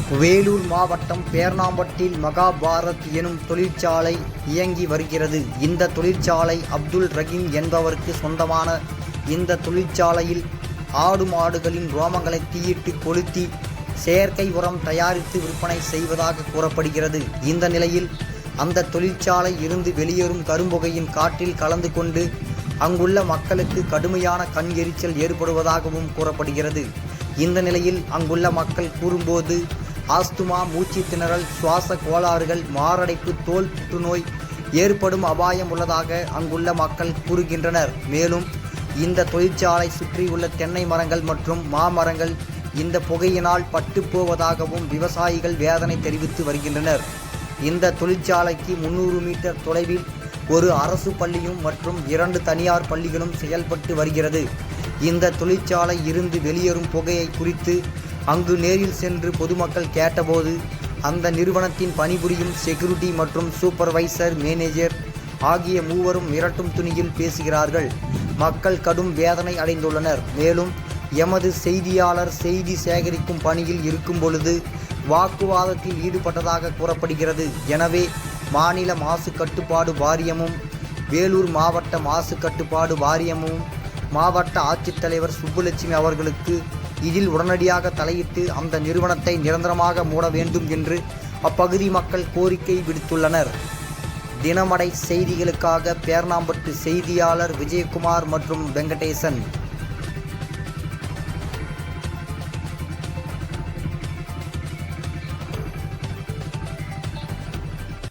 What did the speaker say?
வேலூர் மாவட்டம் பேர்ணாம்பட்டில் மகாபாரத் எனும் தொழிற்சாலை இயங்கி வருகிறது. இந்த தொழிற்சாலை அப்துல் ரஹீம் என்பவருக்கு சொந்தமான இந்த தொழிற்சாலையில் ஆடு மாடுகளின் ரோமங்களை தீயிட்டு கொளுத்தி செயற்கை உரம் தயாரித்து விற்பனை செய்வதாக கூறப்படுகிறது. இந்த நிலையில் அந்த தொழிற்சாலை இருந்து வெளியேறும் கரும்புகையின் காற்றில் கலந்து கொண்டு அங்குள்ள மக்களுக்கு கடுமையான கண் எரிச்சல் ஏற்படுவதாகவும் கூறப்படுகிறது. இந்த நிலையில் அங்குள்ள மக்கள் கூறும்போது ஆஸ்துமா, மூச்சு திணறல், சுவாச கோளாறுகள், மாரடைப்பு, தோல் புற்றுநோய் ஏற்படும் அபாயம் உள்ளதாக அங்குள்ள மக்கள் கூறுகின்றனர். மேலும் இந்த தொழிற்சாலை சுற்றியுள்ள தென்னை மரங்கள் மற்றும் மாமரங்கள் இந்த புகையினால் பட்டு போவதாகவும் விவசாயிகள் வேதனை தெரிவித்து வருகின்றனர். இந்த தொழிற்சாலைக்கு 300 மீட்டர் தொலைவில் ஒரு அரசு பள்ளியும் மற்றும் 2 தனியார் பள்ளிகளும் செயல்பட்டு வருகிறது. இந்த தொழிற்சாலை இருந்து வெளியேறும் புகையை குறித்து அங்கு நேரில் சென்று பொதுமக்கள் கேட்டபோது அந்த நிறுவனத்தின் பணிபுரியும் செக்யூரிட்டி மற்றும் சூப்பர்வைசர், மேனேஜர் ஆகிய மூவரும் மிரட்டும் துணியில் பேசுகிறார்கள். மக்கள் கடும் வேதனை அடைந்துள்ளனர். மேலும் எமது செய்தியாளர் செய்தி சேகரிக்கும் பணியில் இருக்கும் பொழுது வாக்குவாதத்தில் ஈடுபட்டதாக கூறப்படுகிறது. எனவே மாநில மாசு கட்டுப்பாடு வாரியமும் வேலூர் மாவட்ட மாசு கட்டுப்பாடு வாரியமும் மாவட்ட ஆட்சித்தலைவர் சுப்புலட்சுமி அவர்களுக்கு இதில் உடனடியாக தலையிட்டு அந்த நிறுவனத்தை நிரந்தரமாக மூட வேண்டும் என்று அப்பகுதி மக்கள் கோரிக்கை விடுத்துள்ளனர். தினமடை செய்திகளுக்காக பேர்ணாம்பட்டு செய்தியாளர் விஜயகுமார் மற்றும் வெங்கடேசன்.